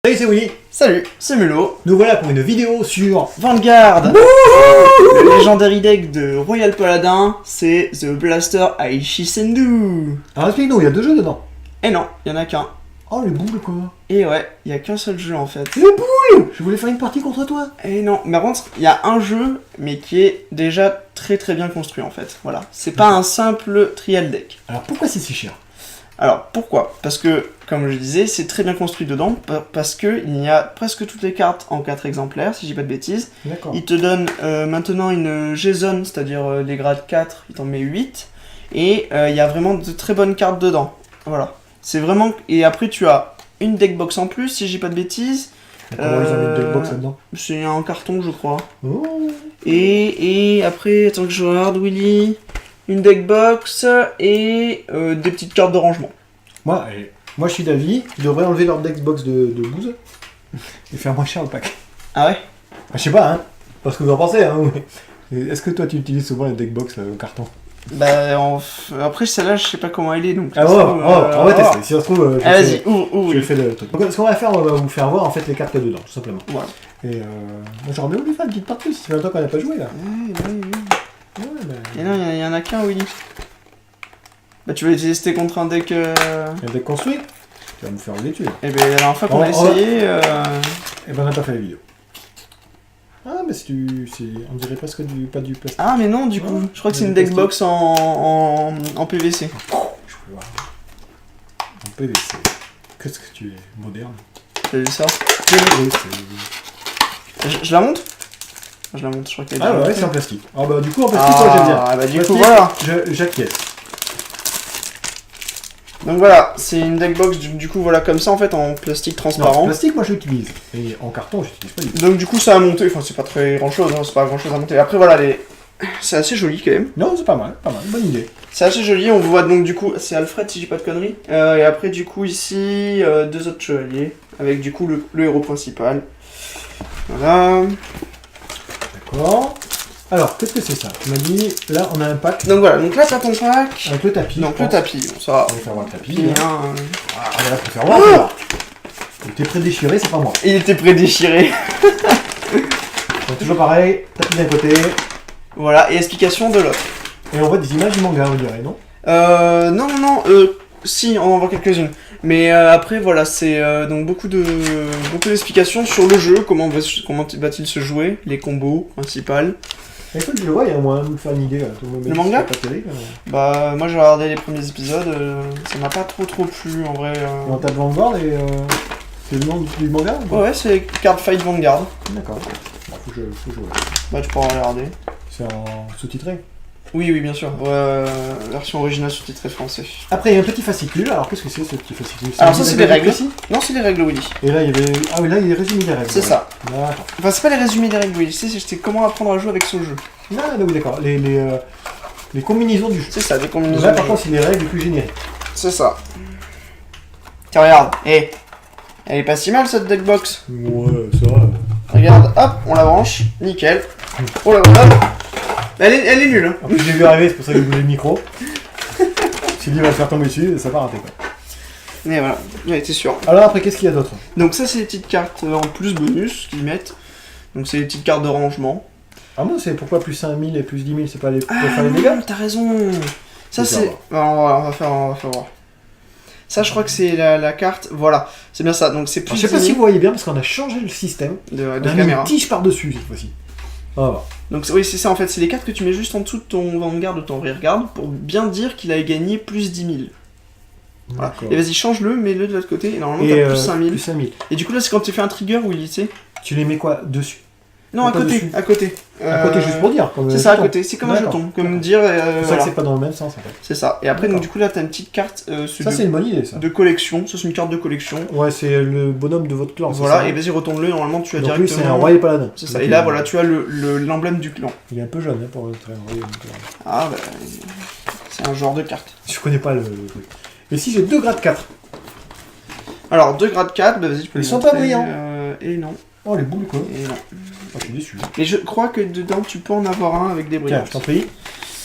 Salut, c'est Willy. Salut, c'est Mulot. Nous voilà pour une vidéo sur Vanguard. Le légendary deck de Royal Paladin, c'est The Blaster Aichi Sendu. Alors explique-nous, il y a 2 jeux dedans. Et non, il y en a qu'un. Oh, les boules quoi. Et ouais, il y a qu'un seul jeu en fait. Les boules. Je voulais faire une partie contre toi. Et non, mais par contre, il y a un jeu, mais qui est déjà très très bien construit en fait. Voilà, c'est pas un simple trial deck. Alors pourquoi c'est si cher? Alors pourquoi? Parce que, comme je disais, c'est très bien construit dedans, parce que il y a presque toutes les cartes en 4 exemplaires, si je dis pas de bêtises. D'accord. Il te donne maintenant une G-Zone, c'est-à-dire les grades 4, il t'en met 8. Et il y a vraiment de très bonnes cartes dedans. Voilà. C'est vraiment... Et après tu as une deckbox en plus, si je dis pas de bêtises. Comment ils ont mis une deckbox là-dedans? C'est un carton, je crois. Oh. Et après, attends que je regarde, Willy. Une deckbox et des petites cartes de rangement. Moi je suis d'avis qu'ils devraient enlever leur deckbox de bouse et faire moins cher le pack. Ah ouais? Je sais pas, hein. Pas ce que vous en pensez, hein. Est-ce que toi tu utilises souvent les deckbox au carton? Bah, après celle-là, je sais pas comment elle est, donc... Ah ouais, on va tester. Si ça se trouve, vas-y, ouvre. je fais le truc. Donc, ce qu'on va faire, on va vous faire voir en fait les cartes qu'il y a dedans, tout simplement. Voilà. Et moi j'aurais bien voulu faire une petite partie, ça fait longtemps qu'on n'a pas joué là. Ouais, Et non, il y en a qu'un, Willy. Bah, tu veux les tester contre un deck... un deck construit, tu vas me faire une étude. Eh ben, la dernière fois qu'on a essayé... Et ben on n'a pas fait la vidéo. Ah, mais on dirait presque pas du plastique. Ah, mais non, du coup. Je crois que c'est une deckbox en PVC. Je peux voir. En PVC. Qu'est-ce que tu es moderne. T'as vu ça? PVC. Je la monte? Je la monte, je crois qu'elle est Ah ouais, c'est en plastique. Ah bah du coup en plastique, moi j'aime bien. Ah bah du Plastique, coup, voilà. J'acquiesce. Donc voilà, c'est une deckbox du coup voilà comme ça en fait en plastique Non, transparent. plastique moi j'utilise. Et en carton j'utilise pas du tout. Donc du coup ça a monté, enfin c'est pas très grand chose, hein, c'est pas grand chose à monter. Après voilà, c'est assez joli quand même. Non, c'est pas mal, bonne idée. C'est assez joli, on voit donc du coup, c'est Alfred si j'ai pas de conneries. Et après du coup ici, 2 autres chevaliers, avec du coup le héros principal. Voilà. D'accord. Alors, qu'est-ce que c'est ça? Tu m'as dit, là on a un pack Donc voilà, donc là t'as ton pack. avec le tapis. Donc le tapis, bon ça va. On va faire voir le tapis. Bien. Ah, on va faire voir. Oh, il était prédéchiré, c'est pas moi. Il était prédéchiré. Donc, toujours pareil, tapis d'un côté. Voilà, et explication de l'autre. Et on voit des images du manga, on dirait, non? Non, si, on en voit quelques-unes. Mais après, voilà, c'est donc beaucoup d'explications sur le jeu, comment va-t-il se jouer, les combos principales. Écoute, je le vois, il y a un moyen de me faire une idée. Là. Le manga? Pas télé, Bah, moi j'ai regardé les premiers épisodes, ça m'a pas trop plu en vrai. On tape Vanguard et c'est le nom du manga? Ouais, c'est Card Fight Vanguard. D'accord. Bon, faut que je vois. Bah, tu pourras regarder. C'est en sous-titré? Oui, bien sûr. Version originale sous-titrée français. Après, il y a un petit fascicule. Alors, qu'est-ce que c'est ce petit fascicule? Alors, ça, c'est les règles. Ici Non, c'est les règles, Willy. Et là, il y avait. Ah oui, là, il y a les résumés des règles. C'est ça. D'accord. Enfin, c'est pas les résumés des règles, Willy. C'est comment apprendre à jouer avec ce jeu. Ah, oui, d'accord. Les combinaisons du jeu. C'est ça, des combinaisons. Là, par contre, c'est les règles les plus génériques. C'est ça. Tiens, regarde. Elle est pas si mal cette deckbox. Ouais, ça va. Regarde, hop, on la branche. Nickel. Oh là, hop. Elle est nulle. Hein. En plus, j'ai vu arriver, c'est pour ça que j'ai bougé le micro. Je me suis dit, il va le faire tomber dessus et ça va rater quoi. Mais voilà, j'en étais sûr. Alors, après, qu'est-ce qu'il y a d'autre? Donc, ça, c'est les petites cartes en plus bonus qu'ils mettent. Donc, c'est les petites cartes de rangement. Ah, moi, c'est pourquoi plus 5000 et plus 10 000, c'est pas pour Ah, faire les dégâts? t'as raison. Ça, C'est c'est. ça, Bah, on va faire voir. Ça, je crois que c'est la carte. Voilà, c'est bien ça. Donc, c'est plus. Alors, je sais pas si vous voyez bien parce qu'on a changé le système. de On a mis caméra. une tige par-dessus cette fois-ci. Ah, va. Donc oui, c'est ça en fait, c'est les cartes que tu mets juste en dessous de ton Vanguard ou ton Rearguard pour bien dire qu'il a gagné plus 10 000. Voilà. D'accord. Et vas-y, change-le, mets-le de l'autre côté, et normalement Et t'as plus 5 000. plus 5000. Et du coup là, c'est quand tu fais un trigger où il tu sais. Tu les mets quoi? Dessus? Non, à Pas côté, dessus. à côté. À côté, juste pour dire. C'est ça, à côté, c'est comme un D'accord. jeton, comme dire. C'est ça voilà. que c'est pas dans le même sens en fait. C'est ça. Et après, donc D'accord. du coup là, t'as une petite carte Ça, c'est une bonne idée ça. de collection. Ça, c'est une carte de collection. Ouais, c'est le bonhomme de votre clan. Voilà, c'est et vas-y, retourne-le, normalement tu as ça. Donc lui, directement. c'est un roi et paladin. C'est ça. Et là, voilà, tu as l'emblème du clan. Il est un peu jeune hein, pour être un roi. Ah, bah. C'est un genre de carte. Je connais pas le truc. Et si j'ai 2 grades 4? Alors, 2 grades 4, bah vas-y, tu peux Ils les sont montrer, pas brillants. Et non. Oh, les boules quoi. Et non. Ah, je suis déçu. Et je crois que dedans tu peux en avoir un avec des Tiens, brillantes. je t'en prie.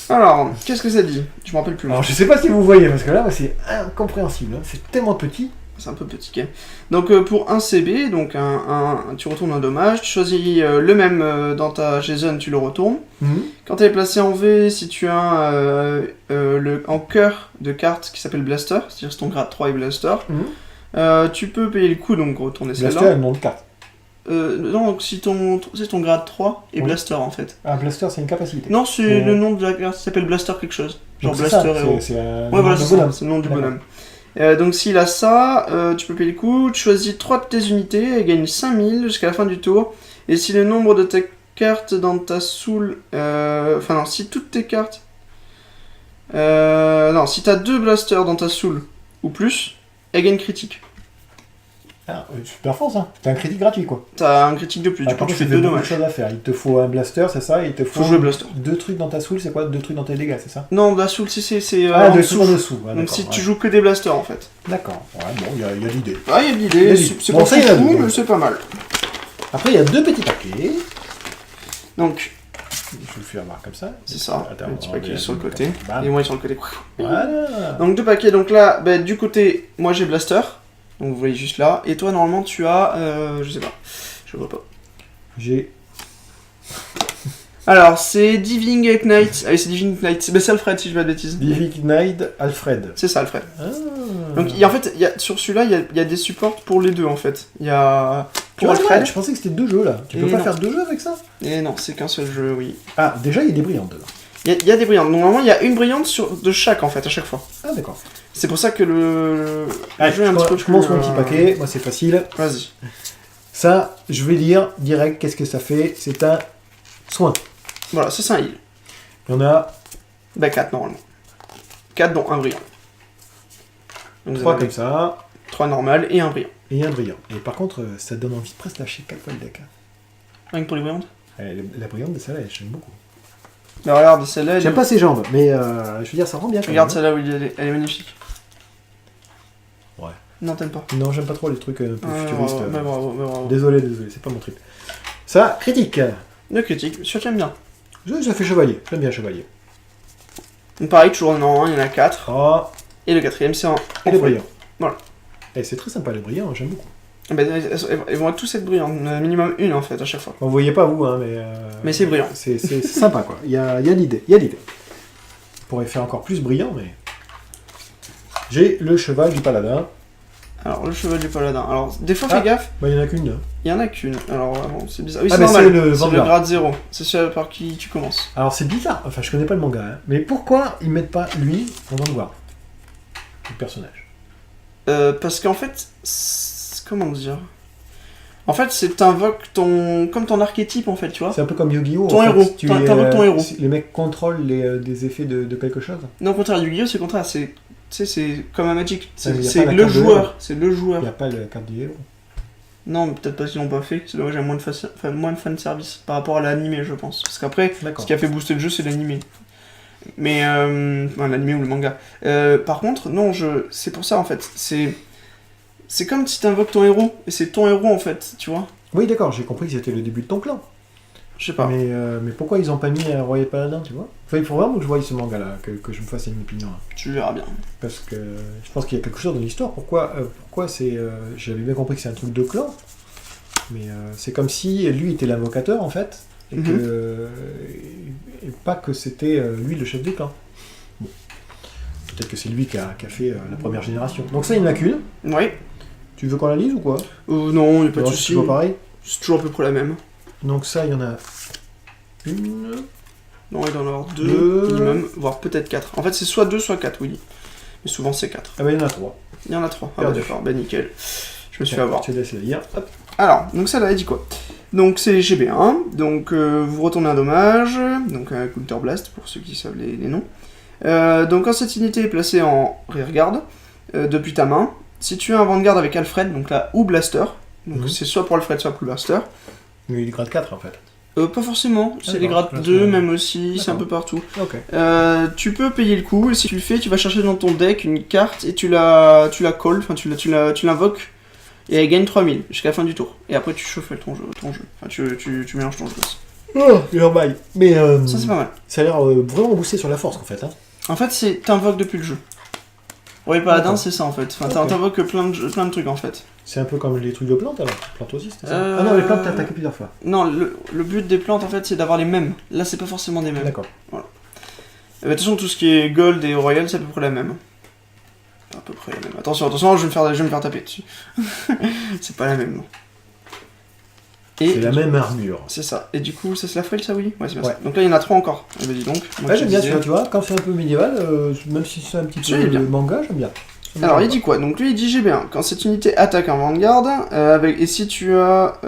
Alors, qu'est-ce que ça dit? Je me rappelle plus. Alors je sais pas si vous voyez, parce que là c'est incompréhensible, hein. C'est tellement petit. C'est un peu petit. Donc pour un CB, donc tu retournes un dommage, tu choisis le même dans ta JSON, tu le retournes. Quand elle est placée en V, si tu as en cœur de carte qui s'appelle Blaster, c'est-à-dire c'est ton grade 3 et Blaster, tu peux payer le coup, donc retourner celle-là. Blaster a le nom de carte. Non, donc si c'est ton grade 3 et Blaster en fait. Ah, Blaster c'est une capacité. Non, c'est le nom de la carte, ça s'appelle Blaster quelque chose. Genre donc Blaster Hero. C'est un Ouais, voilà, bonhomme. c'est le nom du bonhomme. Donc s'il a ça, tu peux payer le coup, tu choisis 3 de tes unités, elle gagne 5000 jusqu'à la fin du tour. Et si le nombre de tes cartes dans ta soul... Enfin non, si toutes tes cartes... non, si t'as 2 blasters dans ta soul ou plus, elle gagne critique. Ah, super fort ça. T'as un critique gratuit quoi. T'as un critique de plus, du coup tu fais 2 dommages. Choses à faire. Il te faut un blaster, c'est ça, et il te faut jouer blaster. 2 trucs dans ta soul, c'est quoi? 2 trucs dans tes dégâts, c'est ça? Non, la soul, c'est ah, en dessous. En dessous. Ah, donc si tu joues que des blasters en fait. D'accord, ouais, bon, il y a l'idée. Ah, il y a l'idée, c'est bon, pas ça, fou, mais c'est pas mal. Après, il y a 2 petits paquets. Donc, je le fais avoir comme ça. C'est ça, attends, le petit paquet sur le côté, bam. et moi sur le côté. Voilà. Donc 2 paquets, donc là, bah, du côté, moi j'ai Blaster, donc vous voyez juste là, et toi normalement tu as, je sais pas, je vois pas. J'ai... Alors c'est Diving Ignite, ah oui c'est Diving Ignite, bah, c'est Alfred si je dis pas de bêtises. Diving Ignite Alfred. C'est ça Alfred. Ah. Donc en fait, sur celui-là, il y a des supports pour les deux en fait. Il y a pour Ouais, Alfred. je pensais que c'était 2 jeux là. Tu peux Et pas non. faire 2 jeux avec ça? Et non, c'est qu'un seul jeu, oui. Ah, déjà il y a des brillantes dedans. Il y a des brillantes, donc normalement il y a une brillante de chaque en fait, à chaque fois. Ah d'accord. C'est pour ça que le Allez, jeu est un petit peu je commence plus, mon petit paquet, moi c'est facile. Vas-y. Ça, je vais lire direct qu'est-ce que ça fait. C'est un soin. Voilà, ça c'est un heal. Il y en a Bah 4 normalement. 4 dont un brillant. Donc 3 comme ça, 3 normales et un brillant. et un brillant. Et par contre, ça donne envie de presque lâcher 4 fois le deck. Hein. Rien que pour les brillantes. La brillante de celle-là, j'aime beaucoup. Bah regarde, celle-là, elle J'aime est... pas ses jambes, mais je veux dire, ça rend bien. quand Regarde même, celle-là où elle est magnifique. Ouais. Non, t'aimes pas. hein. Non, j'aime pas trop les trucs un peu futuristes. Mais bravo, mais bravo. Désolé, c'est pas mon truc. Ça, critique. De critique, sûr j'aime bien. Ça fait chevalier, j'aime bien chevalier. Donc pareil, toujours en 1, il y en a 4. 3, Et le quatrième, c'est en... et le brillant. Voilà. Et c'est très sympa les brillants, j'aime beaucoup. Bah, elles vont tous être brillantes, minimum une en fait, à chaque fois. Bon, vous voyez pas vous, hein, mais... Mais c'est brillant. C'est sympa, quoi. Il y a l'idée, il y a l'idée. On pourrait faire encore plus brillant, mais... J'ai le cheval du paladin. Alors, le cheval du paladin. Alors, des fois, Ah. fais gaffe, Bah, il y en a qu'une, là. il y en a qu'une. Alors, vraiment, c'est bizarre. Oui, Ah, c'est mais normal. c'est le C'est le Vanguard. grade 0. C'est celui par qui tu commences. Alors, c'est bizarre. Enfin, je connais pas le manga, hein. Mais pourquoi ils mettent pas lui en Vanguard? Le personnage. Parce qu'en fait, comment dire? En fait, c'est t'invoques comme ton archétype, en fait, tu vois. C'est un peu comme Yu-Gi-Oh! Ton en fait. héros. Tu T'invoques ton héros. Les mecs contrôlent des effets de quelque chose. Non, au contraire, Yu-Gi-Oh! C'est le contraire. C'est, tu sais, c'est comme un Magic. mais y a C'est pas la le carte de héros. joueur. C'est le Il joueur. n'y a pas la carte du héros. Non, mais peut-être pas qu'ils l'ont pas fait. C'est dommage, il y a moins de fanservice par rapport à l'animé, je pense. Parce qu'après, D'accord. ce qui a fait booster le jeu, c'est l'animé. Mais, enfin, l'animé ou le manga. Par contre, non, c'est pour ça, en fait. C'est comme si t'invoques ton héros. Et c'est ton héros, en fait, tu vois. Oui, d'accord, j'ai compris que c'était le début de ton clan. Je sais pas. Mais pourquoi ils ont pas mis un roi et paladin, tu vois? Enfin, il faut vraiment que je voie ce manga-là, que je me fasse une opinion. Hein. Tu verras bien. Parce que je pense qu'il y a quelque chose dans l'histoire. Pourquoi c'est... J'avais bien compris que c'est un truc de clan. Mais c'est comme si lui était l'invocateur, en fait. Et que... et pas que c'était lui le chef des clans. Bon. Peut-être que c'est lui qui a fait la première génération. Donc ça, il n'y en a qu'une. Oui. Tu veux qu'on la lise ou quoi? Non, il a pas de Alors, c'est soucis. toujours pareil. C'est toujours à peu près la même. Donc ça, il y en a une... Non, il doit en avoir 2 Deux. minimum, voire peut-être 4. En fait, c'est soit 2, soit 4, oui. Mais souvent, c'est 4. Ah bah il y en a 3. Il y en a 3. Ah bah Perdu. d'accord, bah nickel. Je me suis fait avoir. Je te laisse la lire. Hop. Alors, donc ça, là, elle dit quoi? Donc c'est GB1, donc vous retournez un dommage, donc un Counter Blast pour ceux qui savent les noms. Donc quand cette unité est placée en rearguard depuis ta main, si tu as un Vanguard avec Alfred, donc là, ou Blaster, donc c'est soit pour Alfred, soit pour Blaster. Mais il est grade 4 en fait. Pas forcément, c'est les D'accord, grades Blaster. 2 même aussi, c'est un peu partout. Ok. Tu peux payer le coup, et si tu le fais, tu vas chercher dans ton deck une carte et tu la call, enfin tu l'invoques. Et elle gagne 3000 jusqu'à la fin du tour. Et après tu chauffes ton jeu. Enfin tu mélanges ton jeu aussi. Oh, leur bail. Mais Ça, c'est pas mal. ça a l'air vraiment boosté sur la force en fait. Hein. En fait, t'invoques depuis le jeu. Ouais, paladin, D'accord. c'est ça en fait. Enfin, Ok. t'invoques plein de trucs en fait. C'est un peu comme les trucs de plantes alors. Plantes aussi, c'était ça. Ah non, les plantes t'as attaqué plusieurs fois. Non, le but des plantes en fait, c'est d'avoir les mêmes. Là, c'est pas forcément des mêmes. D'accord. De toute façon, tout ce qui est gold et royal, c'est à peu près la même. À peu près la même. Attention, je vais me faire taper dessus. C'est pas la même, non. Et C'est la même armure. c'est ça. Et du coup, ça c'est la fraile, ça, oui. Ouais, c'est bien Ouais. ça. Donc là, il y en a 3 encore. Eh ben, dis donc. Moi, Ouais, qui j'aime bien disais- celui-là, tu vois. Quand c'est un peu médiéval, même si c'est un petit Celui-là, il est peu bien. manga, j'aime bien. Alors, il dit quoi? Donc lui, il dit GB1. Quand cette unité attaque un Vanguard, et si tu as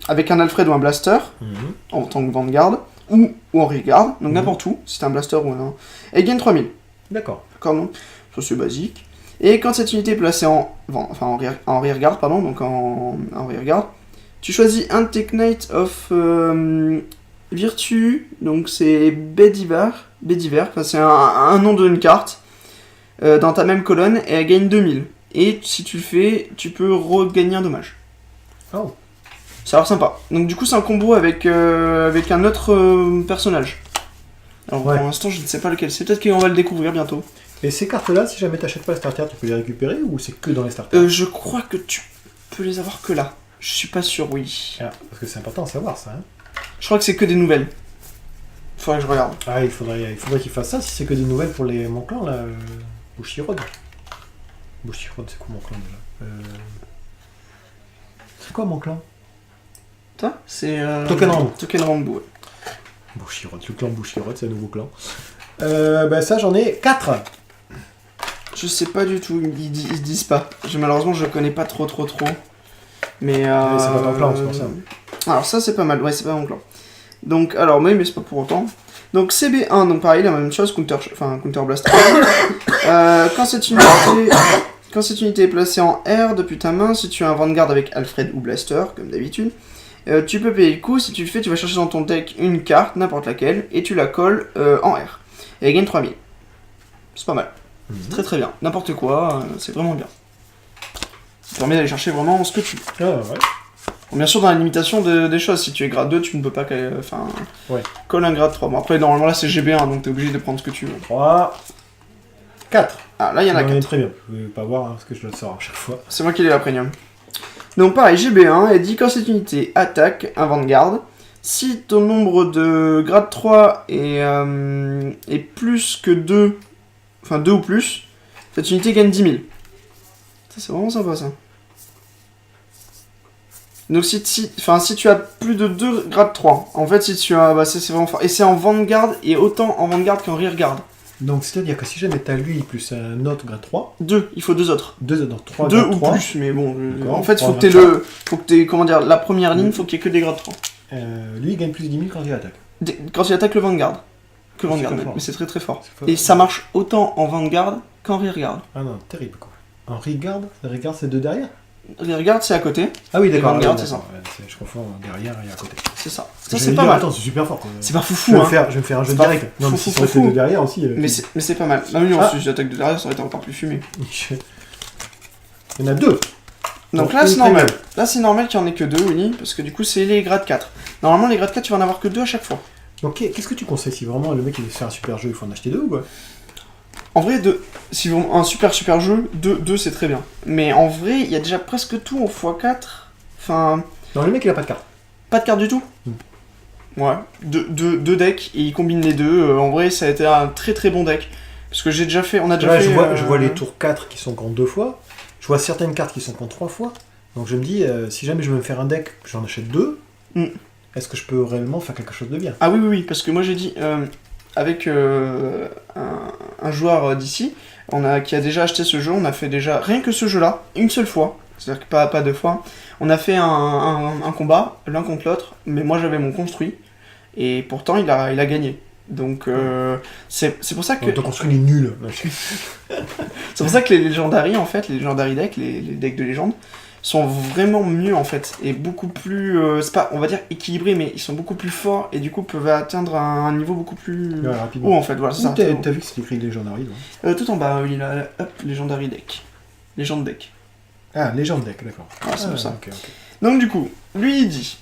avec un Alfred ou un Blaster, Mhm. en tant que Vanguard, ou en Rearguard, donc n'importe où, si c'est un Blaster ou un... Et il gagne 3000. D'accord. D'accord, non? Ça c'est basique. Et quand cette unité est placée en rearguard, pardon, donc en rearguard, tu choisis un Tech Knight of Virtue, donc c'est Bediver, enfin c'est un nom d'une carte, dans ta même colonne, et elle gagne 2000. Et si tu le fais, tu peux regagner un dommage. Oh. Ça a l'air sympa. Donc du coup c'est un combo avec un autre personnage. Alors Ouais. pour l'instant je ne sais pas lequel c'est, peut-être qu'on va le découvrir bientôt. Et ces cartes-là, si jamais t'achètes pas les starters, tu peux les récupérer ou c'est que dans les starters Je crois que tu peux les avoir que là. Je suis pas sûr, oui. Ah, parce que c'est important à savoir ça. Hein. Je crois que c'est que des nouvelles. Faudrait que je regarde. Ah, il faudrait qu'ils fassent ça si c'est que des nouvelles pour mon clan là. Bushiroad. Bushiroad, c'est quoi mon clan déjà C'est quoi mon clan Toi, c'est. Token Rambo. Token Rambo. Ouais. Bushiroad, le clan Bushiroad, c'est un nouveau clan. Bah ça, j'en ai 4. Je sais pas du tout, ils disent pas. Malheureusement, je connais pas trop. Mais. Ouais, c'est pas ton clan, c'est pour ça. Alors, ça, c'est pas mal. Ouais, c'est pas mon clan. Donc, alors, mais c'est pas pour autant. Donc, CB1, donc pareil, la même chose, Counter Blaster. Quand cette unité est placée en R depuis ta main, si tu as un Vanguard avec Alfred ou Blaster, comme d'habitude, tu peux payer le coup. Si tu le fais, tu vas chercher dans ton deck une carte, n'importe laquelle, et tu la colles en R. Et elle gagne 3000. C'est pas mal. C'est très très bien. N'importe quoi, c'est vraiment bien. Ça permet d'aller chercher vraiment ce que tu veux. Ah ouais. Bon, bien sûr, dans la limitation des choses, si tu es grade 2, tu ne peux pas coller un grade 3. Bon, après, normalement là c'est GB1, donc t'es obligé de prendre ce que tu veux. 3, 4. Ah, là il y en a 4. Très bien. Je vais pas voir parce que je le sors à chaque fois. C'est moi qui l'ai la premium. Donc pareil, GB1, elle dit quand cette unité attaque un Vanguard, si ton nombre de grade 3 est plus que 2, enfin 2 ou plus, cette unité gagne 10 000. Ça c'est vraiment sympa ça. Donc si tu as plus de 2 grade 3, en fait si tu as, c'est vraiment fort. Et c'est en Vanguard, et autant en Vanguard qu'en Rearguard. Donc c'est-à-dire que si jamais t'as lui plus un autre grade 3, 2, il faut 2 autres. 2 dans 3 2 grade ou 3, plus, mais bon, D'accord, en fait trois faut que t'aies comment dire, la première ligne, faut qu'il y ait que des grades 3. lui il gagne plus de 10 000 quand il attaque. Quand il attaque le Vanguard. Que C'est Vanguard, très fort. mais c'est très très fort. C'est fort. Et ça marche autant en Vanguard qu'en Rearguard. Ah non, terrible quoi. En Rearguard c'est 2 derrière. Rearguard c'est à côté, Ah oui d'accord, Vanguard, ouais, c'est d'accord. Ouais, je confonds derrière et à côté. c'est ça. Parce Ça que c'est j'allais pas dire, mal. Attends, c'est super fort quoi. C'est pas Je foufou vais me hein. faire un jeu C'est pas direct. Non mais fou, si fou, ça aurait été fou. de derrière aussi. Mais c'est pas mal. Non mais non, si j'attaque de derrière ça aurait été encore plus fumé. Il y en a 2. Donc là c'est normal. Là c'est normal qu'il y en ait que 2, Winnie, parce que du coup c'est les grades 4. Normalement les grades 4 tu vas en avoir que 2 à chaque fois. Donc qu'est-ce que tu conseilles si vraiment le mec il veut se faire un super jeu, il faut en acheter 2 ou quoi? En vrai, si vraiment un super jeu, 2 c'est très bien. Mais en vrai, il y a déjà presque tout en x4. Enfin, Non le mec il a pas de carte. pas de carte du tout. Ouais, deux decks et il combine les deux. En vrai, ça a été un très très bon deck. Parce que on a déjà Là, fait. je vois les tours 4 qui sont contre 2 fois. Je vois certaines cartes qui sont contre 3 fois. Donc je me dis, si jamais je veux me faire un deck, j'en achète 2. Est-ce que je peux réellement faire quelque chose de bien? Ah oui, parce que moi j'ai dit, avec un joueur d'ici, qui a déjà acheté ce jeu, on a fait déjà, rien que ce jeu-là, une seule fois, c'est-à-dire que pas 2 fois, on a fait un combat, l'un contre l'autre, mais moi j'avais mon construit, et pourtant il a gagné. Donc c'est pour ça que... Ton construit il est nul. C'est pour ça que les Legendary, en fait, les Legendary decks, les decks de légende, sont vraiment mieux en fait, et beaucoup plus, c'est pas, on va dire équilibrés, mais ils sont beaucoup plus forts, et du coup peuvent atteindre un niveau beaucoup plus Ouais, rapidement. haut en fait, voilà, c'est ça. T'as vu que c'est écrit Legendary donc. Tout en bas, il a, hop, Legendary deck. Legend deck. Ah, Legend deck, d'accord. Voilà, c'est pour ça. Ok. Donc du coup, lui il dit,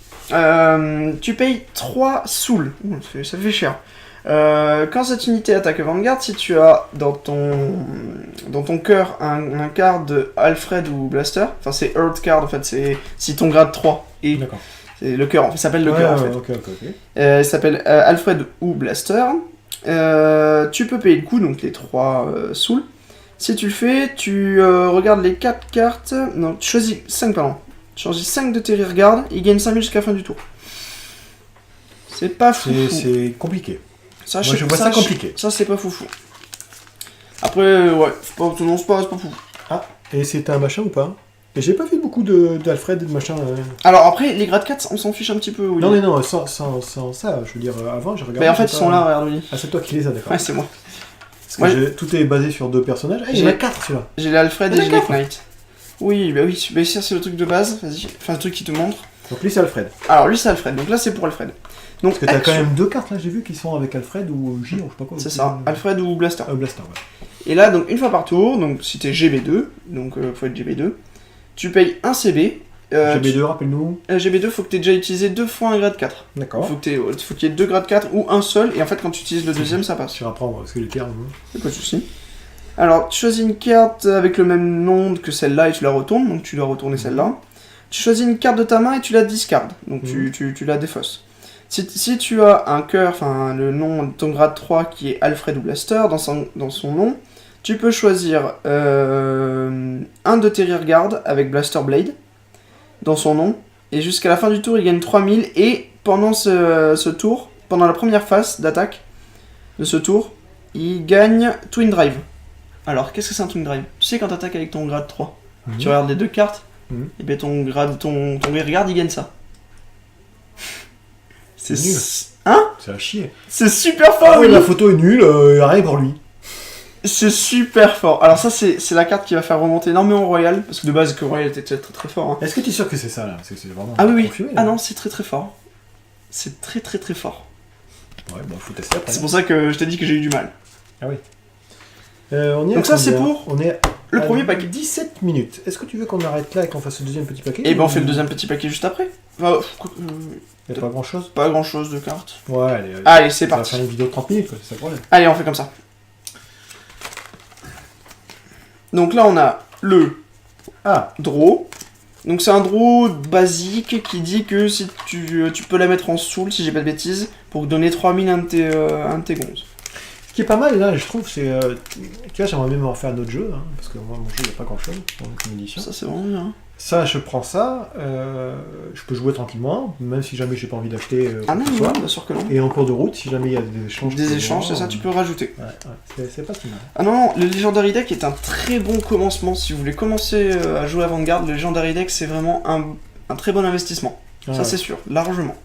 tu payes 3 souls, ouh, ça fait cher. Quand cette unité attaque Vanguard, si tu as dans ton cœur un card de Alfred ou Blaster, enfin c'est Earth card en fait, c'est si ton grade 3 et D'accord. c'est le cœur, en fait, ça s'appelle le cœur en fait. Ok. Il s'appelle Alfred ou Blaster. Tu peux payer le coup, donc les 3 souls. Si tu le fais, tu regardes les 4 cartes. Non, tu choisis 5, pardon. Tu choisis 5 de tes regards, il gagne 5000 jusqu'à la fin du tour. C'est pas fou. C'est compliqué. Ça, Moi, je vois ça compliqué. Ça, c'est pas foufou. Après, ouais, c'est pas fou. Ah, et c'est un machin ou pas? Et j'ai pas vu beaucoup d'Alfred et de machin. Alors après, les grades 4, on s'en fiche un petit peu. Oui. Non, sans ça, je veux dire, avant, j'ai regardé. Mais en fait, ils sont là, regarde, oui. Ah, c'est toi qui les as, d'accord. Ouais, c'est moi. Parce que tout est basé sur 2 personnages. Ah, il y en a 4 celui-là. J'ai les Alfred et j'ai les 4. Knight. Oui, bah ça, c'est le truc de base, vas-y. Enfin, le truc qui te montre. Donc lui, c'est Alfred. Alors, lui, c'est Alfred, donc là, c'est pour Alfred. Donc, Parce que t'as quand même 2 cartes là, j'ai vu, qui sont avec Alfred ou J, ou je sais pas quoi. C'est ça, Alfred ou Blaster. Blaster, ouais. Et là, donc, une fois par tour, donc si t'es GB2, donc faut être GB2, tu payes un CB. GB2, rappelle-nous. GB2, faut que t'aies déjà utilisé 2 fois un grade 4. D'accord. Faut qu'il y ait 2 grades 4 ou un seul, et en fait, quand tu utilises le deuxième, ça passe. Tu vas apprendre, parce que les termes. C'est pas de soucis. Alors, tu choisis une carte avec le même nom que celle-là et tu la retournes, donc tu dois retourner celle-là. Tu choisis une carte de ta main et tu la discardes, donc tu la défausses. Si tu as un cœur, enfin le nom de ton grade 3 qui est Alfred ou Blaster dans son nom, tu peux choisir un de tes rearguards avec Blaster Blade dans son nom, et jusqu'à la fin du tour il gagne 3000, et pendant ce tour, pendant la première phase d'attaque de ce tour, il gagne Twin Drive. Alors qu'est-ce que c'est un Twin Drive? Tu sais quand tu attaques avec ton grade 3, tu regardes les 2 cartes, et bien ton rearguard il gagne ça. C'est nul. Hein? C'est à chier. C'est super fort, Ah oui, oui. la photo est nulle, rien pour lui. C'est super fort. Alors ça, c'est la carte qui va faire remonter énormément Royal, parce que de base, que Royal était très très fort. Hein. Est-ce que tu es sûr que c'est ça là? Parce que c'est vraiment Ah oui. confirmé, Ah là. non, c'est très très fort. C'est très très très fort. Ouais, bon, faut tester après. C'est pour ça que je t'ai dit que j'ai eu du mal. Ah oui. On y est Donc à ça, c'est combien? pour On est le à premier paquet. 17 minutes. Est-ce que tu veux qu'on arrête là et qu'on fasse le deuxième petit paquet? Et ben on fait le deuxième petit paquet juste après. Enfin, Il n'y a pas grand chose? pas grand chose de cartes. Ouais, allez. Allez, c'est Ça va parti. faire une vidéo de 30 minutes, quoi, c'est ça le problème. Allez, on fait comme ça. Donc là, on a le draw. Donc c'est un draw basique qui dit que si tu peux la mettre en soul, si j'ai pas de bêtises, pour donner 3000 à un de tes gonzes. Ce qui est pas mal là, je trouve, c'est. Tu vois, j'aimerais même en faire un autre jeu, hein, parce que moi, mon jeu, il n'y a pas grand chose dans une édition. Ça, c'est vraiment bien. Ça, je prends ça, je peux jouer tranquillement, même si jamais j'ai pas envie d'acheter. Ah non, quoi que ce soit. bien sûr que non. Et en cours de route, si jamais il y a des échanges. Des échanges, c'est ça, tu peux rajouter. Ouais, c'est pas si mal. Ah non, le Legendary Deck est un très bon commencement. Si vous voulez commencer à jouer à Vanguard, le Legendary Deck, c'est vraiment un très bon investissement. Ça, c'est sûr, largement.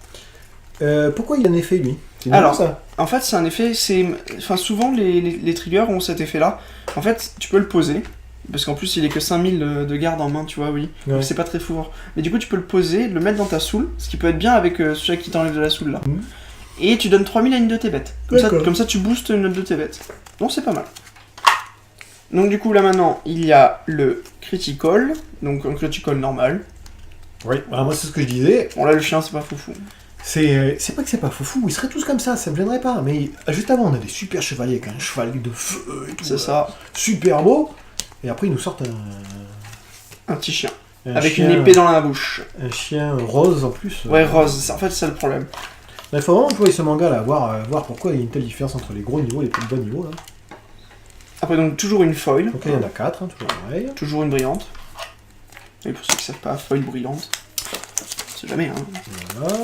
Pourquoi il y a un effet, lui? Alors, ça. En fait, c'est un effet, enfin, souvent les triggers ont cet effet-là. En fait, tu peux le poser, parce qu'en plus, il est que 5000 de garde en main, tu vois, oui. Ouais. Donc c'est pas très fort. Mais du coup, tu peux le poser, le mettre dans ta soul, ce qui peut être bien avec celui qui t'enlève de la soul, là. Et tu donnes 3000 à une de tes bêtes. Comme ça, tu boostes une de tes bêtes. Donc c'est pas mal. Donc du coup, là maintenant, il y a le critical, donc un critical normal. Oui, moi, c'est ce que je disais. Bon, là, le chien, c'est pas foufou. C'est pas que c'est pas foufou, ils seraient tous comme ça me gênerait pas. Mais juste avant, on a des super chevaliers avec un cheval de feu et tout. C'est ça. Super beau. Et après, ils nous sortent Un petit chien. un Avec chien, une épée dans la bouche. Un chien rose en plus. Ouais, rose. En fait, c'est ça le problème. Il faut vraiment jouer ce manga là, voir pourquoi il y a une telle différence entre les gros niveaux et les plus bas niveaux là. Après, donc, toujours une foil. Donc là, il y en a 4, toujours pareil. Toujours une brillante. Et pour ceux qui savent pas, foil brillante. C'est jamais, hein. Voilà.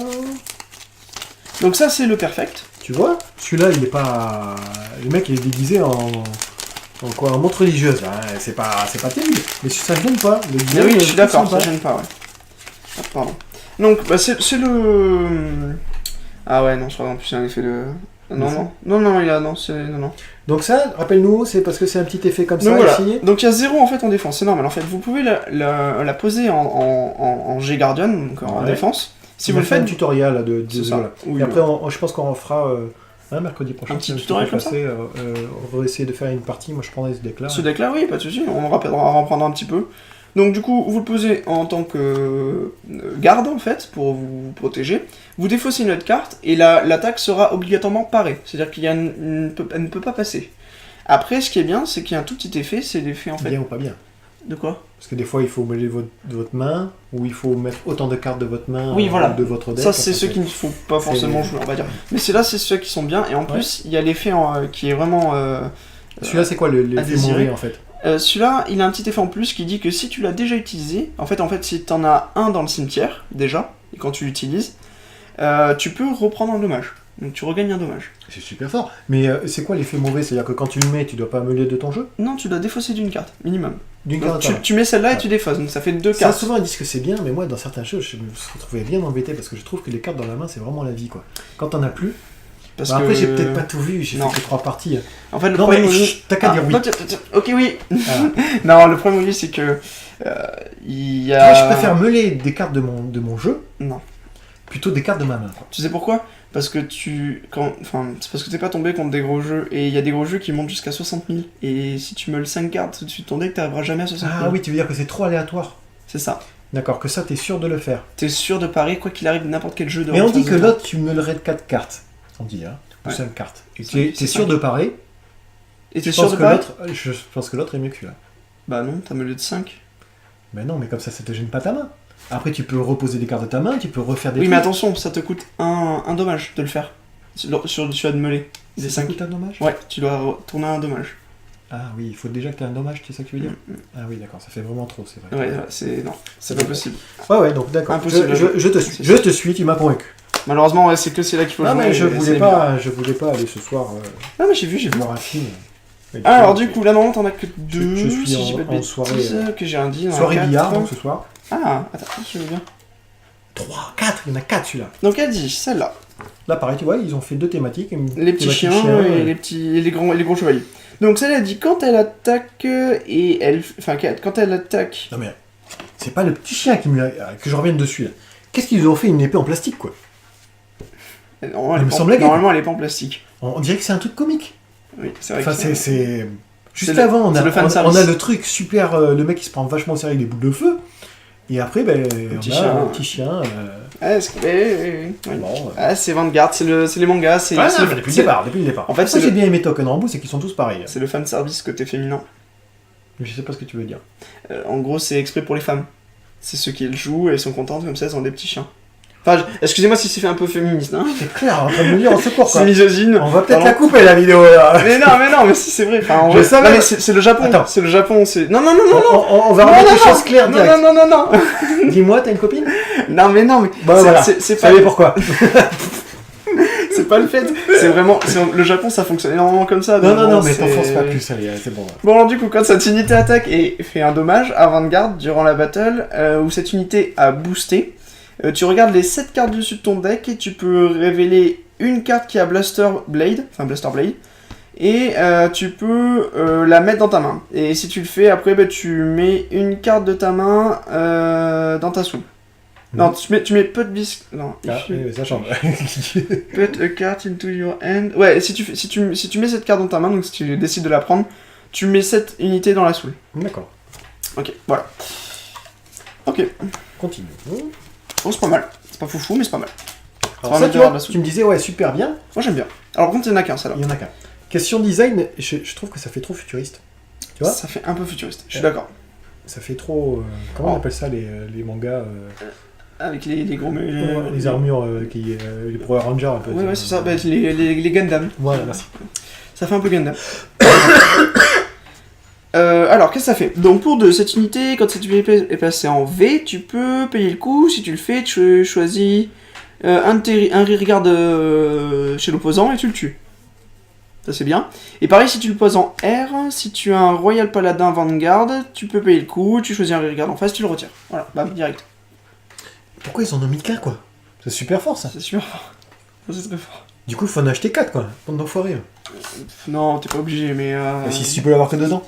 Donc ça, c'est le perfect. Tu vois, celui-là, il est pas. Le mec, il est déguisé en quoi, en montre religieuse. Là. C'est pas terrible. Mais ça gêne pas. Le design, Oui, je suis d'accord, ça sympa. gêne pas, ouais. Ah, pardon. Donc, bah, c'est le... Ah ouais, non, je crois en plus c'est un effet de... Non, il a... Non, c'est... Non. Donc ça, rappelle-nous, c'est parce que c'est un petit effet comme Donc ça voilà, ici. donc il y a 0 en fait en défense, c'est normal. En fait, vous pouvez la poser en G Guardian, donc en défense. Si vous le fait un faites... tutoriel là, de C'est ça. voilà. Oui, Et après, je pense qu'on en fera un mercredi prochain. Un petit si tutoriel on peut comme ça passer, on va essayer de faire une partie. Moi, je prendrai ce deck-là. Ce deck-là, oui, pas de soucis, on en reprendra un petit peu. Donc du coup, vous le posez en tant que garde, en fait, pour vous protéger. Vous défaussez une autre carte, et l'attaque sera obligatoirement parée. C'est-à-dire elle ne peut pas passer. Après, ce qui est bien, c'est qu'il y a un tout petit effet, c'est l'effet, en fait... Bien ou pas bien? De quoi? Parce que des fois, il faut mêler votre main, ou il faut mettre autant de cartes de votre main Oui, voilà. de votre deck. Ça, c'est ceux qui ne faut pas forcément jouer, on va dire. Mais c'est là, c'est ceux qui sont bien, et en plus, il y a l'effet qui est vraiment... Celui-là, c'est quoi l'effet mauvais, en fait? Celui-là, il a un petit effet en plus qui dit que si tu l'as déjà utilisé, en fait, si t'en as un dans le cimetière, déjà, et quand tu l'utilises, tu peux reprendre un dommage. Donc tu regagnes un dommage. C'est super fort. Mais c'est quoi l'effet mauvais? C'est-à-dire que quand tu le mets, tu dois pas meuler de ton jeu? Non, tu dois défausser d'une carte, minimum. D'une Donc, carte. tu mets celle-là et tu défausses, donc ça fait 2 Ça, cartes. souvent, ils disent que c'est bien, mais moi, dans certains jeux, je me retrouvais bien embêté parce que je trouve que les cartes dans la main, c'est vraiment la vie, quoi. Quand t'en as plus. Parce Après, que... j'ai peut-être pas tout vu, j'ai Non. fait que 3 parties. En fait, le Non, problème... mais chut, t'as qu'à dire oui. non, ok, oui. Ah. Non, le problème aussi, c'est que... il y a... Moi, je préfère meuler des cartes de mon jeu Non. plutôt des cartes de ma main, quoi. Tu sais pourquoi? Parce que c'est parce que t'es pas tombé contre des gros jeux, et il y a des gros jeux qui montent jusqu'à 60 000, et si tu meules 5 cartes tout de suite ton deck, t'arriveras jamais à 60 000. Ah oui, tu veux dire que c'est trop aléatoire. C'est ça. D'accord, que ça, t'es sûr de le faire. T'es sûr de parier, quoi qu'il arrive, n'importe quel jeu de Mais on dit phase que de l'autre, tu meulerais de 4 cartes. On dit, hein, ou Ouais. 5 cartes. Et C'est t'es sûr de parer. Et t'es Je sûr pense de que parier? je pense que l'autre est mieux que celui-là. Bah non, t'as meulé de 5. Mais non, mais comme ça te gêne pas ta main. Après, tu peux reposer des cartes de ta main, tu peux refaire des Oui, trucs. mais attention, ça te coûte un dommage de le faire. Sur celui de meulé. Des Ça 5. coûte un dommage. Ouais, tu dois tourner un dommage. Ah oui, il faut déjà que tu aies un dommage, c'est ça que tu veux dire? Ah oui, d'accord, ça fait vraiment trop, c'est vrai. Ouais, c'est... Non, c'est pas possible. Ouais, donc d'accord. Impossible. Je te suis, je te suis, tu m'as convaincu. Malheureusement, ouais, c'est que c'est là qu'il faut Non, jouer. mais je et voulais c'est pas aller ce soir Non, mais j'ai vu. voir un film. Mais Alors, du coup, là, normalement, t'en as que 2. je suis si j'ai pas de en bêtises, soirée, que j'ai un dit. soirée billard, donc ce soir. Ah, attends, je veux bien. 3, 4, il y en a 4 celui-là. Donc, elle dit, celle-là. Là, pareil, tu vois, ils ont fait 2 thématiques. Les petits chiens et les gros chevaliers. Donc, celle-là, elle dit quand elle attaque et elle. Enfin, quand elle attaque. Non, mais c'est pas le petit chien que je revienne dessus là. Qu'est-ce qu'ils ont fait une épée en plastique, quoi? Normalement, Il me semblait que- normalement, elle est pas en plastique. On dirait que c'est un truc comique. Oui, c'est vrai. Enfin, que c'est. Juste le- avant, c'est le fan on service. a le truc super. Le mec qui se prend vachement au sérieux avec des boules de feu. Et après, ben, petit on a chien. un petit chien. Bon, Ah, c'est Vanguard, c'est les mangas, c'est. Ah, c'est non, le- depuis le c'est- départ, depuis le départ. En fait, ça, c'est j'ai le- bien aimé Token Rambo, c'est qu'ils sont tous pareils. C'est le fan service côté féminin. Je sais pas ce que tu veux dire. En gros, c'est exprès pour les femmes. C'est ceux qui le jouent et elles sont contentes comme ça, elles ont des petits chiens. Enfin, excusez-moi si c'est fait un peu féministe, hein. C'est clair, en train de me dire, on secours quoi. C'est misogyne. On va peut-être Pardon. la couper la vidéo là. Mais non, mais si c'est vrai. Enfin, en Je vrai- savais. non, mais c'est le Japon. Attends. C'est le Japon. C'est. Non. On va remettre les choses claires Non, direct. non. Dis-moi, t'as une copine? Non, mais Bah voilà, c'est vous pas. savez pourquoi. C'est pas le fait. C'est vraiment. Le Japon, ça fonctionne énormément comme ça. Non, donc non, bon, non, mais c'est- t'enfonces pas plus, allez, c'est bon. Bon, alors du coup, quand cette unité attaque et fait un dommage à Vanguard durant la battle, où cette unité a boosté, tu regardes les 7 cartes dessus de ton deck et tu peux révéler une carte qui a Blaster Blade, et tu peux la mettre dans ta main. Et si tu le fais, après, bah, tu mets une carte de ta main dans ta soupe. Non, tu mets put bisque. Non, Ah, if you oui, ça change. put a card into your hand. Ouais, si tu mets cette carte dans ta main, donc si tu décides de la prendre, tu mets cette unité dans la soule. D'accord, Ok, voilà. Ok, continue. bon, c'est pas mal. C'est pas foufou, mais c'est pas mal. Alors va ça, mettre tu de vois, la soupe. tu me disais, ouais, super bien, Moi j'aime bien. Alors, par contre, il y en a qu'un, ça là. il y en a qu'un. Question design, je trouve que ça fait trop futuriste. Tu vois? Ça fait un peu futuriste, je suis Ouais. d'accord. Ça fait trop... comment on appelle ça, les mangas Avec les gros les armures, les Power Rangers un peu. Ouais, c'est ça, bah, les Gundam. Voilà, merci. Ça fait un peu Gundam. Alors, qu'est-ce que ça fait? Donc, pour 2, cette unité, quand cette unité est placée en V, tu peux payer le coup. Si tu le fais, tu choisis un rearguard chez l'opposant et tu le tues. Ça, c'est bien. Et pareil, si tu le poses en R, si tu as un Royal Paladin Vanguard, tu peux payer le coup, tu choisis un rearguard en face, tu le retires. Voilà, bam, direct. Pourquoi ils en ont mis qu'un, quoi? C'est super fort, ça. C'est super fort. Ça, c'est très fort. Du coup, il faut en acheter 4, quoi. Bande d'enfoirés. Non, t'es pas obligé, mais... Et si tu peux l'avoir que dedans.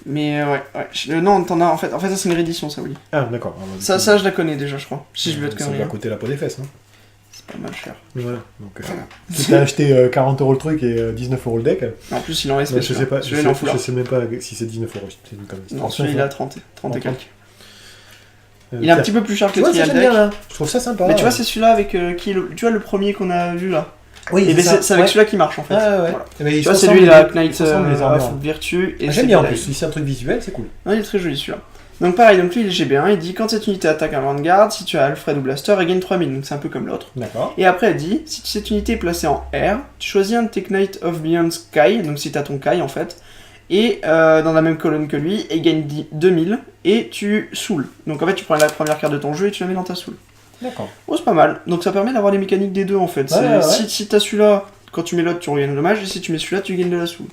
Mais ouais. Non, t'en as... En fait, ça, c'est une réédition, ça, oui. Ah, d'accord. Ça, je la connais déjà, je crois. Si je veux être Ça connerie. doit coûter la peau des fesses, non? C'est pas mal cher. Voilà. Donc, si t'as acheté 40 € le truc et 19 € le deck, En plus, il en reste. je sais pas, Celui-là, il en fout là. je sais même pas si c'est 19 €. C'est une connerie. Non, celui-là, il a 30 et quelques. Il est tiens. un petit peu plus cher que Tu le vois, ça trial j'aime deck. bien là. Je trouve ça sympa. Mais tu vois, c'est celui-là avec qui est tu vois le premier qu'on a vu là. Oui, Et ben, c'est avec celui-là qui marche en fait. Ouais. Voilà. Eh ben, ils Tu vois, se c'est ressemblent, lui la ils Knight se ressemblent, les armures. of Virtue et J'aime bien en c'est plus. Si c'est un truc visuel, c'est cool. Non, il est très joli celui-là. Donc pareil, donc lui il est GB1, il dit quand cette unité attaque un Vanguard, si tu as Alfred ou Blaster, elle gagne 3000, donc c'est un peu comme l'autre. D'accord. Et après elle dit, si cette unité est placée en R, tu choisis un de tes Knight of Beyond Sky, donc si t'as ton Kai en fait, et dans la même colonne que lui, et gagne 2000, et tu saoules. Donc en fait tu prends la première carte de ton jeu et tu la mets dans ta soul. D'accord. Oh c'est pas mal, donc ça permet d'avoir les mécaniques des deux en fait. Ouais. Si t'as celui-là, quand tu mets l'autre tu regagnes le dommage, et si tu mets celui-là tu gagnes de la soul.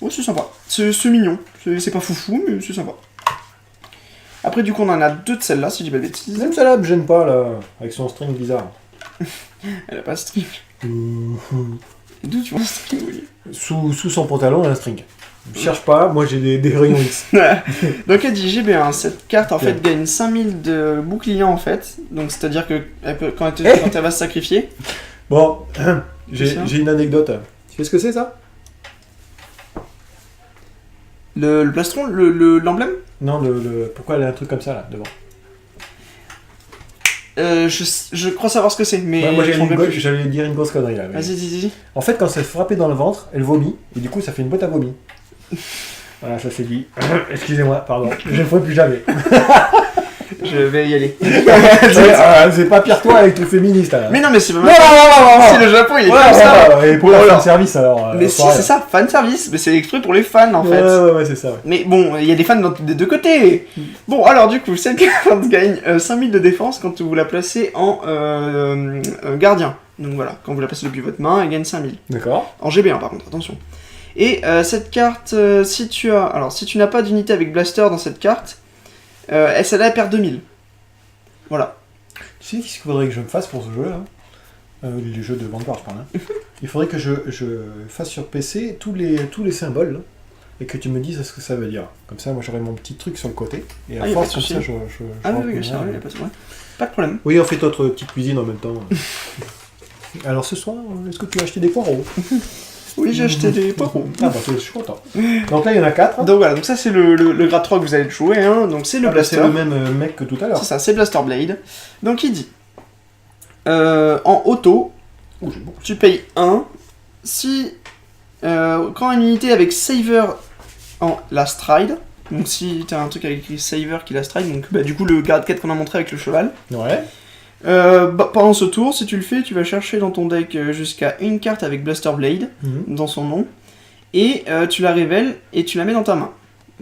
Oh c'est sympa, c'est mignon, c'est pas foufou mais c'est sympa. Après, du coup, on en a deux de celles-là, si je dis pas de bêtises. Même celle-là me gêne pas, là, avec son string bizarre. Elle a pas de string. D'où tu vois un string, oui. Sous son pantalon, elle a un string. Ne cherche pas, moi j'ai des rayons X. Donc, elle dit GB1, cette carte, en fait, gagne 5000 de bouclier, en fait. Donc, c'est-à-dire que quand elle va se sacrifier... Bon, j'ai une anecdote. Tu sais ce que c'est, ça? Le plastron, l'emblème Non, pourquoi elle a un truc comme ça, là, devant? Je crois savoir ce que c'est, mais... Ouais, moi je m'en rappelle plus. j'allais dire une grosse connerie, là. Mais... Vas-y, dis. En fait, quand c'est frappé dans le ventre, elle vomit, et du coup, ça fait une boîte à vomi. Voilà, ça c'est dit. Excusez-moi, pardon. Je ne le ferai plus jamais. Je vais y aller. C'est pas pire toi avec tout féministe, là. Mais non, mais c'est pas Non, mal. non. Si le Japon, il est comme ça. Et pour la fan service, alors. Mais si, c'est ça, fan service. Mais c'est exprès pour les fans, en fait. Ouais, c'est ça, ouais. Mais bon, il y a des fans des deux côtés. Bon, alors du coup, cette carte gagne 5000 de défense quand vous la placez en gardien. Donc voilà, quand vous la placez depuis votre main, elle gagne 5000. D'accord. En GB1 par contre, attention. Et cette carte, si tu n'as pas d'unité avec Blaster dans cette carte, celle-là elle perd 2000. Voilà. Tu sais ce qu'il faudrait que je me fasse pour ce jeu-là? Les jeux de Vanguard, je parle. Hein. Il faudrait que je fasse sur PC tous les symboles, là, et que tu me dises ce que ça veut dire. Comme ça, moi j'aurai mon petit truc sur le côté, et à force, comme ça, je oui, ça, y a pas de problème. Pas de problème. Oui, on fait notre petite cuisine en même temps. Alors ce soir, est-ce que tu as acheté des poireaux? Oui, j'ai acheté des poireaux. Ah bah je suis content. Donc là, il y en a 4. Donc voilà, donc ça c'est le grade 3 que vous allez jouer, hein. Donc c'est le Blaster. C'est le même mec que tout à l'heure. C'est ça, c'est Blaster Blade. Donc il dit, en auto, tu payes 1 si quand une unité avec Saver en Last Ride, donc si t'as un truc avec écrit Saver qui Last Ride, donc bah, du coup le grade 4 qu'on a montré avec le cheval. Ouais. Pendant ce tour, si tu le fais, tu vas chercher dans ton deck jusqu'à une carte avec Blaster Blade dans son nom, et tu la révèles et tu la mets dans ta main.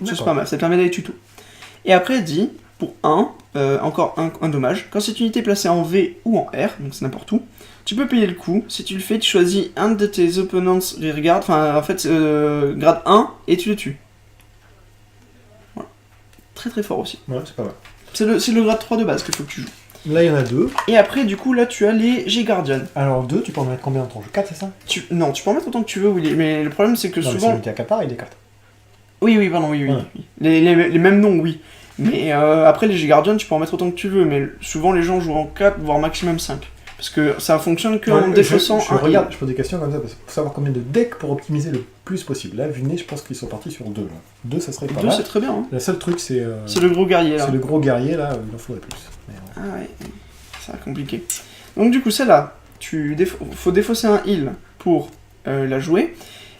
Ça c'est pas mal, ça te permet d'aller tuto. Et après elle dit, pour 1, encore un dommage, quand cette unité est placée en V ou en R, donc c'est n'importe où, tu peux payer le coup. Si tu le fais, tu choisis un de tes opponents rearguard, enfin en fait grade 1, et tu le tues. Voilà. Très très fort aussi. Ouais, c'est pas mal. C'est le grade 3 de base qu'il faut que tu joues. Là, il y en a 2. Et après, du coup, là, tu as les G-Guardian. Alors 2, tu peux en mettre combien dans ton jeu? 4, c'est ça? Non, tu peux en mettre autant que tu veux, Willy. Mais le problème, c'est que non, souvent... mais c'est à pareil, les cartes. Oui, pardon, oui. Ouais. Les mêmes noms, oui. Mais après, les G-Guardian, tu peux en mettre autant que tu veux. Mais souvent, les gens jouent en 4, voire maximum 5. Parce que ça fonctionne qu'en défaussant je regarde, je pose des questions comme ça pour savoir combien de decks pour optimiser le plus possible. Là, vu je pense qu'ils sont partis sur 2. 2, ça serait pas 2, mal. c'est très bien. Hein. Le seul truc, c'est... c'est le gros guerrier, là. C'est le gros guerrier, là, il en faudrait plus. Mais, Ah ouais, c'est compliqué. Donc du coup, celle-là, faut défausser un heal pour la jouer.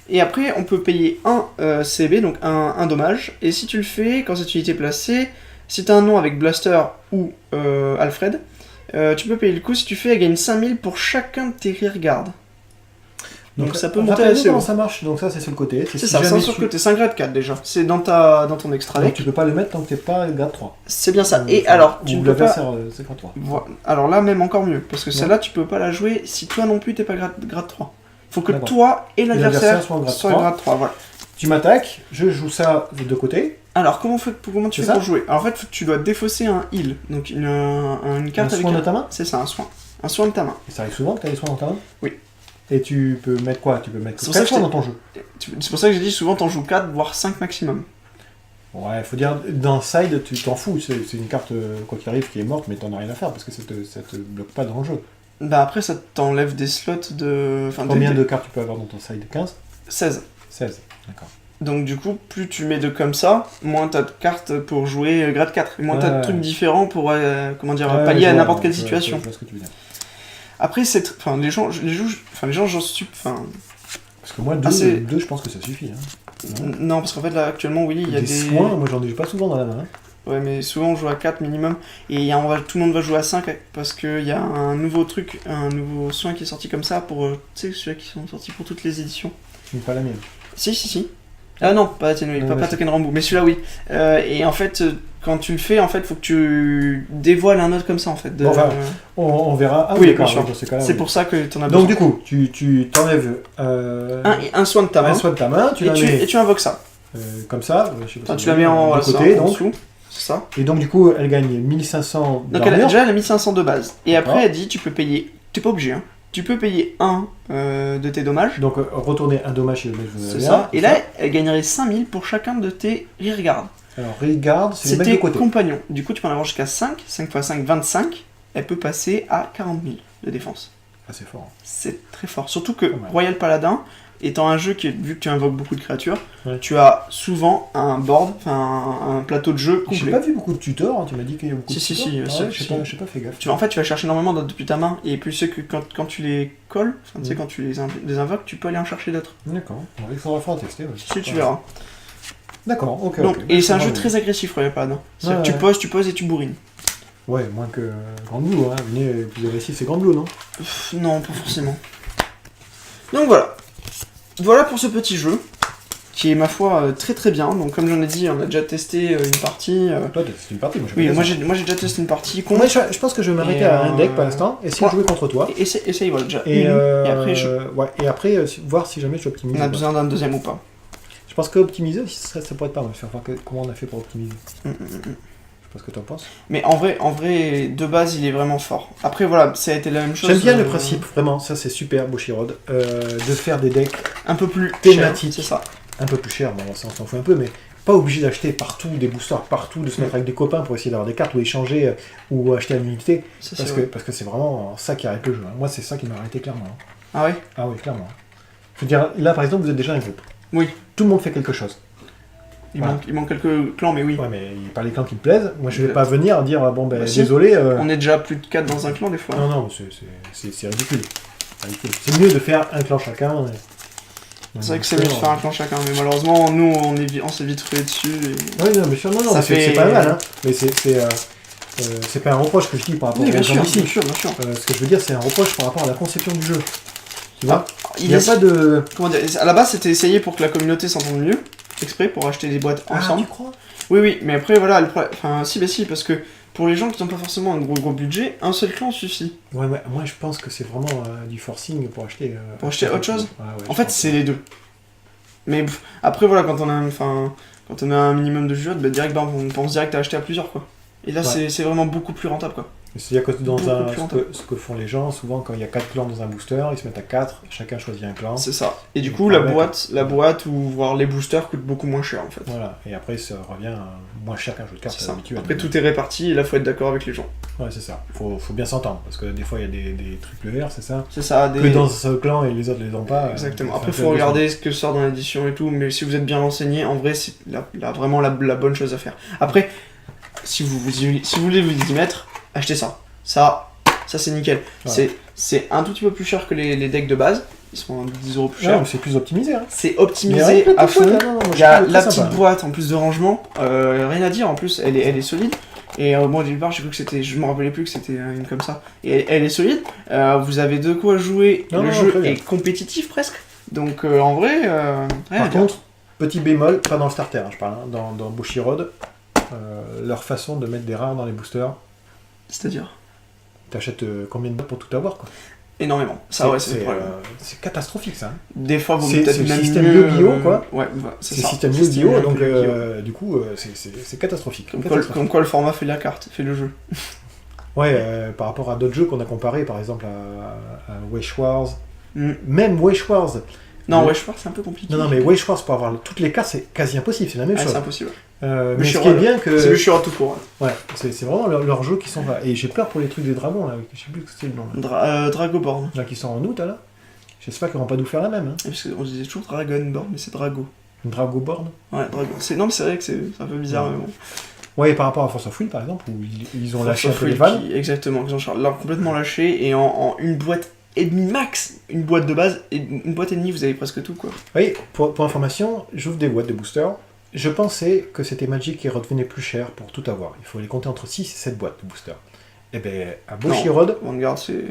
Et après, on peut payer un CB, donc un dommage. Et si tu le fais, quand cette unité est placée, si tu as un nom avec Blaster ou Alfred, tu peux payer le coup. Si tu fais, elle gagne 5000 pour chacun de tes rearguard. Donc ça peut monter assez haut. Comment ça marche? Donc ça, c'est sur le côté. C'est ça, c'est sur le côté. C'est un grade 4 déjà. C'est dans ton extra deck. Donc tu peux pas le mettre tant que t'es pas grade 3. C'est bien ça. Et alors, tu ou ne peux pas... c'est grade 3. Alors là, même encore mieux. Parce que celle-là, tu peux pas la jouer si toi non plus t'es pas grade 3. Faut que toi et l'adversaire soient grade 3. Voilà. Tu m'attaques, je joue ça des deux côtés. Alors, comment tu fais pour jouer? Alors, en fait, tu dois défausser un heal. Donc, une carte avec un soin de ta main? C'est ça, un soin. Un soin de ta main. Et ça arrive souvent que tu as des soins dans ta main? Oui. Et tu peux mettre quoi? Tu peux mettre 4 soins dans ton jeu? C'est pour ça que j'ai dit souvent t'en joues 4, voire 5 maximum. Ouais, faut dire, dans Side, tu t'en fous. C'est une carte, quoi qu'il arrive, qui est morte, mais t'en as rien à faire parce que ça te bloque pas dans le jeu. Bah après, ça t'enlève des slots de... Enfin, Combien de cartes tu peux avoir dans ton side? 15? 16. 16, d'accord. Donc du coup, plus tu mets de comme ça, moins t'as de cartes pour jouer grade 4. Et moins t'as de trucs différents pour pallier à n'importe quelle situation. Je vois ce que tu veux dire. Après, enfin, les gens, j'en suis... Enfin, parce que moi, 2, je pense que ça suffit. Hein. Non, parce qu'en fait, là, actuellement, oui, il y a des... soins, moi j'en ai pas souvent dans la main. Hein. Ouais, mais souvent on joue à 4 minimum, et tout le monde va jouer à 5, parce qu'il y a un nouveau truc, un nouveau soin qui est sorti comme ça, pour, tu sais, ceux-là qui sont sortis pour toutes les éditions. Mais pas la mienne. Si. Ah non, pas Token Rambo, mais celui-là oui. Et en fait, quand tu le fais, en fait, faut que tu dévoiles un autre comme ça, en fait. On verra. Ah oui, bien sûr. C'est oui. pour ça que t'en as besoin. Donc du coup, tu t'enlèves un soin de ta main. Un soin de ta main, et tu invoques ça. Comme ça, je sais pas tu la mets en côté, en donc. dessous. C'est ça. Et donc du coup, elle gagne 1500 donc d'armure. Déjà, elle a 1500 de base. Et après, elle dit, tu peux payer... T'es pas obligé, hein. Tu peux payer 1 de tes dommages. Donc retourner un dommage si le mec vous C'est ça. Et là, elle gagnerait 5000 pour chacun de tes rearguards. Alors rearguard, c'est tes compagnons. Du coup, tu peux en avoir jusqu'à 5. 5 x 5, 25. Elle peut passer à 40 000 de défense. Ah, c'est fort. C'est très fort. Surtout que Royal Paladin, étant un jeu vu que tu invoques beaucoup de créatures, tu as souvent un board, un plateau de jeu complet. J'ai pas vu beaucoup de tutors, hein. Tu m'as dit qu'il y a beaucoup de tutors. J'ai pas fait gaffe. En fait, tu vas chercher énormément d'autres depuis ta main, et puis c'est que quand tu les colles, tu sais, quand tu les invoques, tu peux aller en chercher d'autres. D'accord. Il faudra tester. Si, tu verras. D'accord, ok. Donc, et c'est un jeu très agressif, Royal Paladin. Tu poses et tu bourrines. Ouais, moins que Grand Blue, hein. Venez, plus agressif, c'est Grand Blue, non? Non, pas forcément. Donc voilà. Voilà pour ce petit jeu, qui est ma foi très très bien. Donc comme j'en ai dit, on a déjà testé une partie. Toi, t'as testé une partie, moi j'ai déjà testé une partie. Moi, je pense que je vais m'arrêter à un deck pour l'instant, et si je jouer contre toi. Essaye, voilà, déjà. Et après, voir si jamais je optimise. On a besoin d'un deuxième ou pas. Je pense qu'optimiser, ça pourrait être pas mal. Faire voir comment on a fait pour optimiser. Je sais pas ce que t'en penses. Mais en vrai, de base, il est vraiment fort. Après, voilà, ça a été la même chose. J'aime bien le principe, vraiment, ça c'est super, Bushiroad, de faire des decks un peu plus thématiques. C'est ça. Un peu plus cher, bon, ça on s'en fout un peu, mais pas obligé d'acheter partout des boosters, partout, de se mettre avec des copains pour essayer d'avoir des cartes ou échanger ou acheter à l'unité. Parce que c'est vraiment ça qui arrête le jeu. Hein. Moi, c'est ça qui m'a arrêté clairement. Hein. Ah oui? Ah oui, clairement. Je veux dire, là par exemple, vous êtes déjà un groupe. Oui. Tout le monde fait quelque chose. Il manque quelques clans, mais oui. Ouais, mais il n'y a pas les clans qui me plaisent. Moi, je vais pas venir dire, bon, ben, si. désolé. On est déjà plus de 4 dans un clan, des fois. Non, c'est ridicule. C'est mieux de faire un clan chacun. C'est vrai que c'est mieux de faire un clan chacun, mais malheureusement, nous, on s'est vite fait dessus. Oui, non, mais sûr, non, c'est pas mal, hein. Mais c'est pas un reproche que je dis par rapport aux gens ici. Bien sûr. Ce que je veux dire, c'est un reproche par rapport à la conception du jeu. Tu vois, il n'y a pas de... Comment dire, à la base, c'était essayé pour que la communauté s'entende mieux. Exprès pour acheter des boîtes ensemble. Tu crois? Oui, mais après voilà, si, parce que pour les gens qui n'ont pas forcément un gros budget, un seul clan suffit. Ouais, moi je pense que c'est vraiment du forcing pour acheter. Pour acheter autre chose. Ouais, en fait, c'est les deux. Mais après voilà, quand on a un minimum de jeux, direct, on pense direct à acheter à plusieurs quoi. Et là, c'est vraiment beaucoup plus rentable quoi. C'est-à-dire que ce que font les gens, souvent quand il y a 4 clans dans un booster, ils se mettent à 4, chacun choisit un clan. C'est ça. Et du coup, la boîte ou voire les boosters coûtent beaucoup moins cher en fait. Voilà, et après ça revient moins cher qu'un jeu de cartes habituel. Après, tout est réparti et là, faut être d'accord avec les gens. Ouais, c'est ça. Faut bien s'entendre, parce que des fois il y a des triple R, c'est ça? C'est ça. Que dans un seul clan et les autres les ont pas. Exactement. Après, faut regarder ce que sort dans l'édition et tout, mais si vous êtes bien renseigné, en vrai, c'est vraiment la bonne chose à faire. Après, si vous voulez vous y mettre, achetez ça. Ça c'est nickel. Ouais. C'est un tout petit peu plus cher que les decks de base. Ils sont 10 € plus cher. C'est plus optimisé. Hein. C'est optimisé à fond. Il y a la petite boîte en plus de rangement. Rien à dire. En plus, elle est solide. Et moi au départ, j'ai cru que c'était. Je me rappelais plus que c'était une comme ça. Et elle est solide. Vous avez de quoi jouer. Le jeu est compétitif presque. Donc en vrai. Par contre, petit bémol, pas dans le starter, je parle. Hein, dans Bushiroad, leur façon de mettre des rares dans les boosters. C'est-à-dire? T'achètes combien de boîtes pour tout avoir quoi? Énormément. Ça c'est le problème. C'est catastrophique ça. Hein. Des fois vous peut-être même mieux... système bio quoi. Ouais, c'est ça. Système bio donc du coup c'est catastrophique. Comme quoi le format fait la carte, fait le jeu. Ouais, par rapport à d'autres jeux qu'on a comparés, par exemple à Wesh Wars. Même Wesh Wars, Non, Way Schwartz, c'est un peu compliqué. Non, mais Way Schwartz, pour avoir toutes les cartes, c'est quasi impossible, c'est la même Ah, chose. c'est impossible. Mais ce qui est bien que... C'est le Shura tout court. Ouais, c'est vraiment leurs jeux qui sont là. Et j'ai peur pour les trucs des dragons, là, je sais plus ce que c'est le nom. Dragoborn. Là, qui sont en août, là. J'espère qu'ils vont pas nous faire la même. Hein. Parce qu'on disait toujours Dragonborn, mais c'est Drago. Dragoborn. Ouais, Drago. Non, mais c'est vrai que c'est un peu bizarre, mais bon. Ouais, par rapport à Force of Will, par exemple, où ils ont lâché un peu les Force of vannes. Will Exactement, ils ont complètement lâché, et en une boîte et demie max, une boîte de base, et une boîte et demie, vous avez presque tout, quoi. Oui, pour information, j'ouvre des boîtes de boosters. Je pensais que c'était Magic qui redevenait plus cher pour tout avoir. Il faut les compter entre 6 et 7 boîtes de boosters. Et bien, à Boshirod, Vanguard, c'est...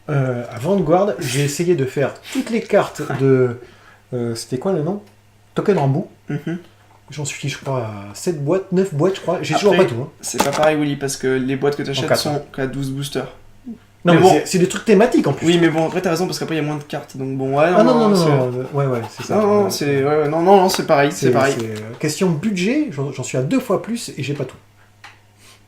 à Vanguard, j'ai essayé de faire toutes les cartes de... c'était quoi le nom? Token Rambo. J'en suis, je crois, à 7 boîtes, 9 boîtes, je crois. J'ai toujours pas tout. Hein. C'est pas pareil, Willy, parce que les boîtes que t'achètes sont qu'à 12 boosters. Non, mais bon, c'est des trucs thématiques en plus. Oui, mais bon, après t'as raison, parce qu'après il y a moins de cartes, donc bon, ouais, non, ouais, c'est ça. Non, c'est... Ouais, non, c'est pareil, c'est pareil. Question budget, j'en suis à 2 fois plus et j'ai pas tout.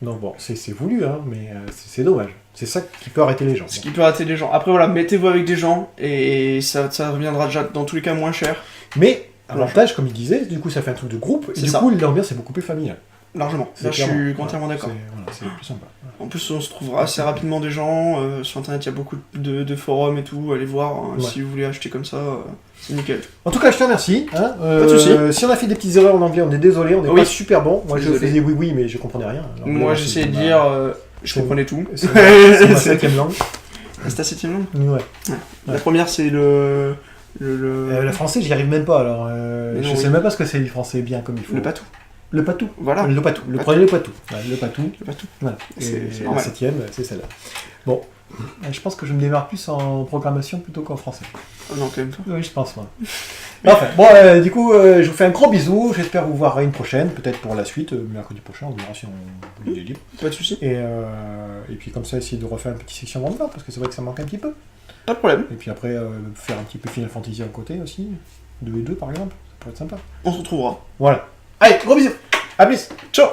Donc bon, c'est voulu, hein, mais c'est dommage. C'est ça qui peut arrêter les gens. Ce qui peut arrêter les gens. Après, voilà, mettez-vous avec des gens, et ça reviendra déjà, dans tous les cas, moins cher. Mais, avantage, comme il disait, du coup ça fait un truc de groupe, et du coup l'ambiance est beaucoup plus familiale. Largement, là je suis entièrement d'accord. C'est plus sympa. En plus, on se trouvera assez rapidement des gens. Sur internet, il y a beaucoup de forums et tout. Allez voir, hein, si vous voulez acheter comme ça, c'est nickel. En tout cas, je te remercie. Hein. Pas de soucis. Si on a fait des petites erreurs en anglais, on est désolé, on n'est pas super bon. Moi, Désolé. je faisais oui, mais je comprenais rien. Alors, moi, j'essayais de dire, je comprenais tout. C'est ma 7ème langue. C'est ta 7ème langue? Ouais. La première, c'est le français, j'y arrive même pas. Alors, je sais même pas ce que c'est le français bien comme il faut. Le patou. Le patou. Voilà. Le patou. Le premier, le patou. Ouais, le patou. Le patou. Voilà. C'est Et la normal. 7ème, c'est celle-là. Bon. Je pense que je me démarre plus en programmation plutôt qu'en français. Oh non, quand même pas. Oui, je pense, moi. Enfin, bon, du coup, je vous fais un gros bisou. J'espère vous voir une prochaine, peut-être pour la suite, mercredi prochain. On verra si on est libre. Pas de soucis. Et puis, comme ça, essayer de refaire une petite section Vanguard, parce que c'est vrai que ça manque un petit peu. Pas de problème. Et puis après, faire un petit peu Final Fantasy à côté aussi. 2 et 2, par exemple. Ça pourrait être sympa. On se retrouvera. Voilà. Allez, gros bisous. À plus. Ciao.